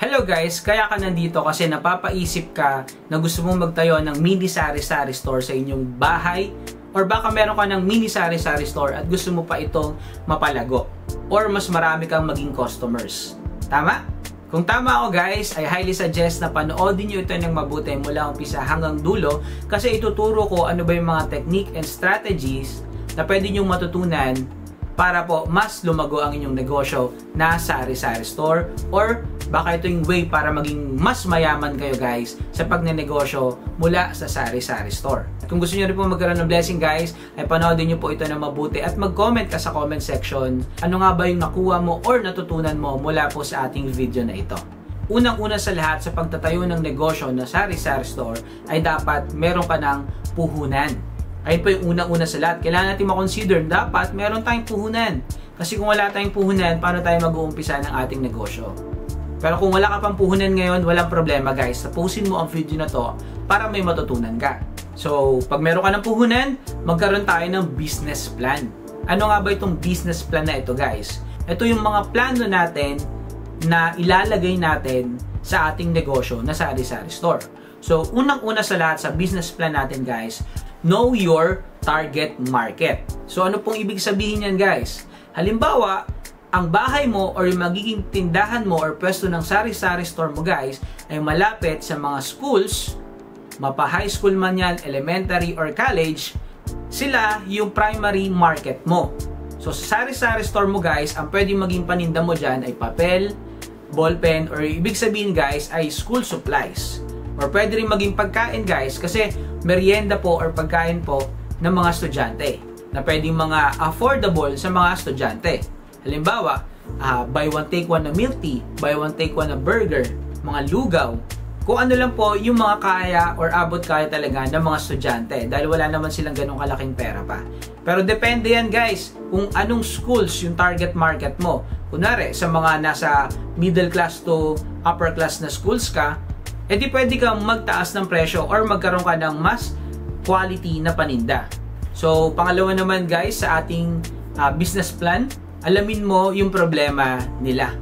Hello guys, kaya ka nandito kasi napapaisip ka na gusto mong magtayo ng mini sari-sari store sa inyong bahay, or baka meron ka ng mini sari-sari store at gusto mo pa itong mapalago or mas marami kang maging customers. Tama? Kung tama ako guys, I highly suggest na panoodin nyo ito ng mabuti mula umpisa hanggang dulo kasi ituturo ko ano ba yung mga technique and strategies na pwede nyo matutunan para po mas lumago ang inyong negosyo na sari-sari store, or baka ito yung way para maging mas mayaman kayo guys sa pagnenegosyo mula sa sari-sari store. At kung gusto niyo rin po magkaroon ng blessing guys, ay panoodin niyo po ito ng mabuti at mag-comment ka sa comment section ano nga ba yung nakuha mo or natutunan mo mula po sa ating video na ito. Unang-una sa lahat, sa pagtatayo ng negosyo na sari-sari store ay dapat meron ka ng puhunan. Ayun po yung unang-una sa lahat. Kailangan natin makonsider, dapat meron tayong puhunan. Kasi kung wala tayong puhunan, paano tayo mag-uumpisa ng ating negosyo? Pero kung wala ka pang puhunan ngayon, walang problema guys. Tapusin mo ang video na to para may matutunan ka. So, pag meron ka ng puhunan, magkaroon tayo ng business plan. Ano nga ba itong business plan na ito guys? Ito yung mga plano natin na ilalagay natin sa ating negosyo na sari-sari store. So, unang-una sa lahat sa business plan natin guys, know your target market. So, ano pong ibig sabihin yan guys? Halimbawa, ang bahay mo or yung magiging tindahan mo or pwesto ng sari-sari store mo guys ay malapit sa mga schools, mapa-high school man yan, elementary or college, sila yung primary market mo. So, sa sari-sari store mo guys, ang pwedeng maging paninda mo dyan ay papel, ballpen, or ibig sabihin guys ay school supplies. Or pwede rin maging pagkain guys kasi merienda po or pagkain po ng mga estudyante na pwedeng mga affordable sa mga estudyante. Halimbawa, buy one take one na milk tea, buy one take one na burger, mga lugaw. Kung ano lang po yung mga kaya or abot kaya talaga ng mga estudyante dahil wala naman silang ganong kalaking pera pa. Pero depende yan guys kung anong schools yung target market mo. Kunwari, sa mga nasa middle class to upper class na schools ka, edi pwede kang magtaas ng presyo or magkaroon ka ng mas quality na paninda. So, pangalawa naman guys sa ating business plan, alamin mo yung problema nila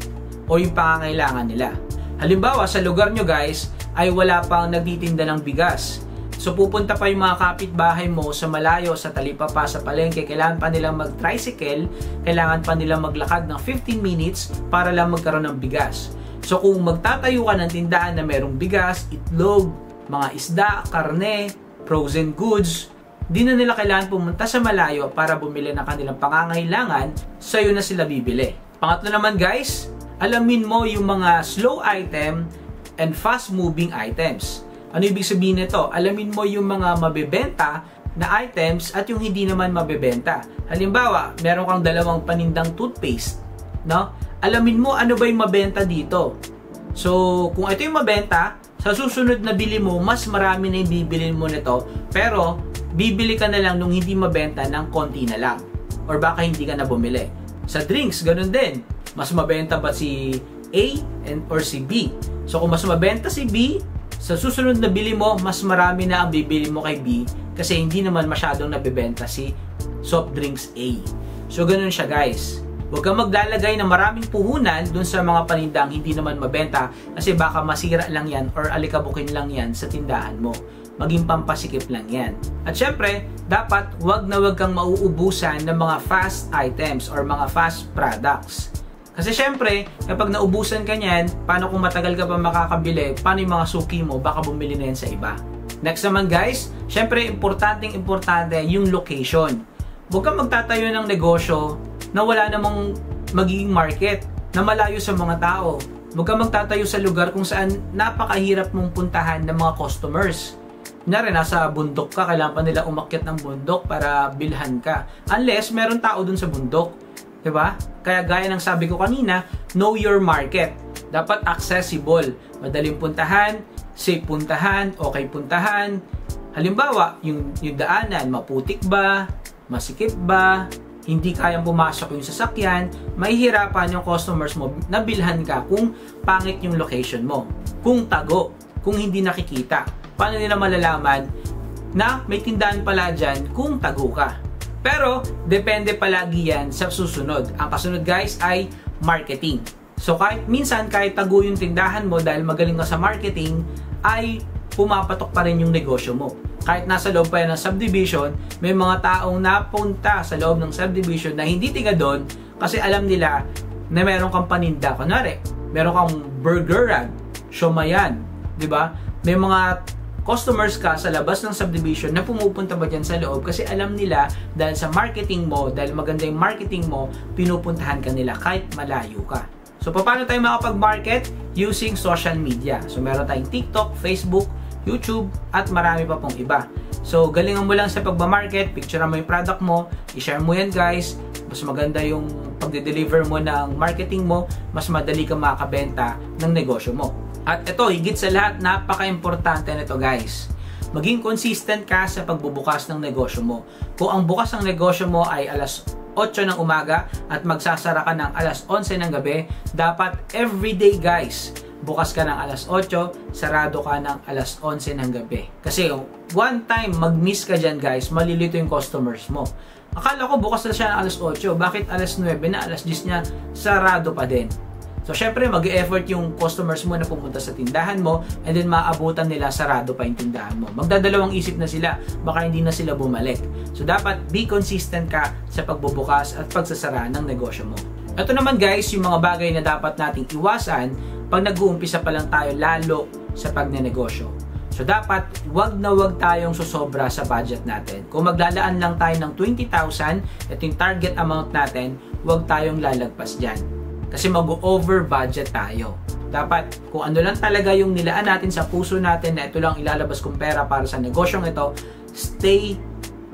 o yung pangangailangan nila. Halimbawa, sa lugar nyo guys, ay wala pang nagtitinda ng bigas. So, pupunta pa yung mga kapitbahay mo sa malayo, sa talipapa, sa palengke, kailangan pa nilang mag-tricycle, kailangan pa nilang maglakad ng 15 minutes para lang magkaroon ng bigas. So, kung magtatayo ka ng tindahan na merong bigas, itlog, mga isda, karne, frozen goods, di na nila kailangan pumunta sa malayo para bumili ng kanilang pangangailangan, sa'yo na sila bibili. Pangatlo naman guys, alamin mo yung mga slow item and fast-moving items. Ano ibig sabihin nito? Alamin mo yung mga mabebenta na items at yung hindi naman mabebenta. Halimbawa, meron kang dalawang panindang toothpaste, no? Alamin mo ano ba yung mabenta dito. So, kung ito yung mabenta, sa susunod na bili mo, mas marami na yung bibilin mo nito, pero bibili ka na lang nung hindi mabenta ng konti na lang. Or baka hindi ka na bumili. Sa drinks, ganun din. Mas mabenta ba si A or si B? So, kung mas mabenta si B, sa susunod na bili mo, mas marami na ang bibili mo kay B kasi hindi naman masyadong nabibenta si soft drinks A. So, ganun siya guys. Huwag kang maglalagay ng maraming puhunan dun sa mga panindang hindi naman mabenta kasi baka masira lang yan or alikabukin lang yan sa tindahan mo. Maging pampasikip lang yan. At syempre, dapat wag na wag kang mauubusan ng mga fast items or mga fast products. Kasi syempre, kapag naubusan ka niyan, paano kung matagal ka pa makakabili, paano yung mga suki mo, baka bumili na yan sa iba. Next naman guys, syempre importante yung location. Huwag kang magtatayo ng negosyo na wala namang magiging market, na malayo sa mga tao. Huwag kang magtatayo sa lugar kung saan napakahirap mong puntahan ng mga customers. Kunyari, nasa bundok ka, kailangan pa nila umakyat ng bundok para bilhan ka. Unless, meron tao dun sa bundok. Diba? Kaya gaya ng sabi ko kanina, know your market. Dapat accessible. Madaling puntahan, safe puntahan, okay puntahan. Halimbawa, yung daanan, maputik ba? Masikip ba? Hindi kayang pumasok yung sasakyan, mahihirapan yung customers mo na bilhan ka kung pangit yung location mo. Kung tago, kung hindi nakikita. Paano nila malalaman na may tindahan pala dyan kung tago ka? Pero, depende palagi yan sa susunod. Ang kasunod guys ay marketing. So minsan kahit tago yung tindahan mo dahil magaling ka sa marketing, ay pumapatok pa rin yung negosyo mo. Kahit nasa loob pa yan ng subdivision, may mga taong napunta sa loob ng subdivision na hindi tiga doon kasi alam nila na meron kang paninda. Kunwari, meron kang burgeran, siomayan, di ba? May mga customers ka sa labas ng subdivision na pumupunta ba dyan sa loob kasi alam nila dahil sa marketing mo, dahil maganda yung marketing mo, pinupuntahan ka nila kahit malayo ka. So, paano tayo makapag-market? Using social media. So, meron tayong TikTok, Facebook, YouTube, at marami pa pong iba. So, galingan mo lang sa pagbamarket, picturean mo yung product mo, i-share mo yan guys, mas maganda yung pagde-deliver mo ng marketing mo, mas madali ka makakabenta ng negosyo mo. At ito, higit sa lahat, napaka-importante nito guys. Maging consistent ka sa pagbubukas ng negosyo mo. Kung ang bukas ng negosyo mo ay alas 8 ng umaga at magsasara ka ng alas 11 ng gabi, dapat everyday guys, bukas ka ng alas 8, sarado ka ng alas 11 ng gabi. Kasi one time mag-miss ka dyan guys, malilito yung customers mo. Akala ko bukas na siya ng alas 8, bakit alas 9 na, alas 10 niya, sarado pa din. So, syempre, mag-e-effort yung customers mo na pumunta sa tindahan mo and then maabutan nila, sarado pa yung tindahan mo. Magdadalawang isip na sila, baka hindi na sila bumalik. So, dapat be consistent ka sa pagbubukas at pagsasara ng negosyo mo. Ito naman guys, yung mga bagay na dapat nating iwasan pag nag-uumpisa pa lang tayo lalo sa pagnenegosyo. So, dapat wag na wag tayong susobra sa budget natin. Kung maglalaan lang tayo ng 20,000, ito yung target amount natin, wag tayong lalagpas dyan. Kasi mag-over budget tayo. Dapat kung ano lang talaga yung nilaan natin sa puso natin na ito lang ilalabas kong pera para sa negosyong ito, stay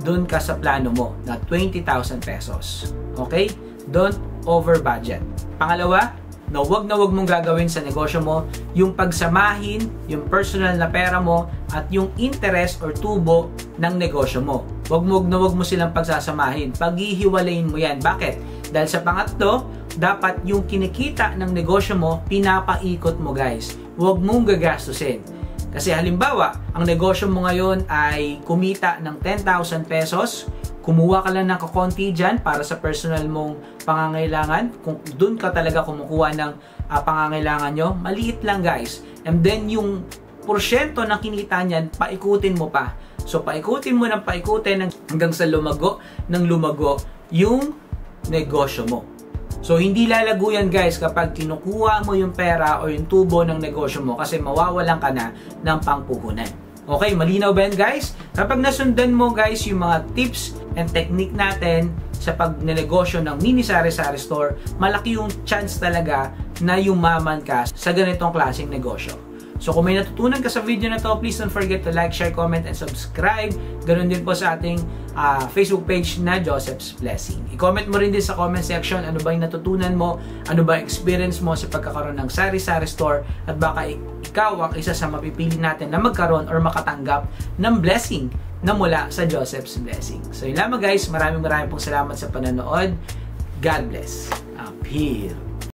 dun ka sa plano mo na 20,000 pesos. Okay? Don't over budget. Pangalawa, na wag mong gagawin sa negosyo mo yung pagsamahin yung personal na pera mo at yung interest or tubo ng negosyo mo. Wag mo silang pagsasamahin. Paghihiwalayin mo yan. Bakit? Dahil sa pangatlo, dapat yung kinikita ng negosyo mo, pinapaikot mo guys. Huwag mong gagastusin. Kasi halimbawa, ang negosyo mo ngayon ay kumita ng 10,000 pesos, kumuha ka lang ng kakonti dyan para sa personal mong pangangailangan. Kung doon ka talaga kumukuha ng pangangailangan nyo, maliit lang guys. And then yung porsyento na kinita niyan, paikutin mo pa. So paikutin mo ng paikutin hanggang sa lumago yung negosyo mo. So, hindi lalago yan guys kapag kinukuha mo yung pera o yung tubo ng negosyo mo kasi mawawalan ka na ng pangpuhunan. Okay, malinaw ba yan guys? Kapag nasundan mo guys yung mga tips and technique natin sa pagnenegosyo ng mini sari-sari store, malaki yung chance talaga na yumaman ka sa ganitong klaseng negosyo. So kung may natutunan ka sa video na to, please don't forget to like, share, comment, and subscribe. Ganun din po sa ating Facebook page na Joseph's Blessing. I-comment mo rin din sa comment section ano ba yung natutunan mo, ano ba yung experience mo sa pagkakaroon ng sari-sari store at baka ikaw ang isa sa mapipili natin na magkaroon or makatanggap ng blessing na mula sa Joseph's Blessing. So yun lamang guys, maraming pong salamat sa panonood. God bless. Up here.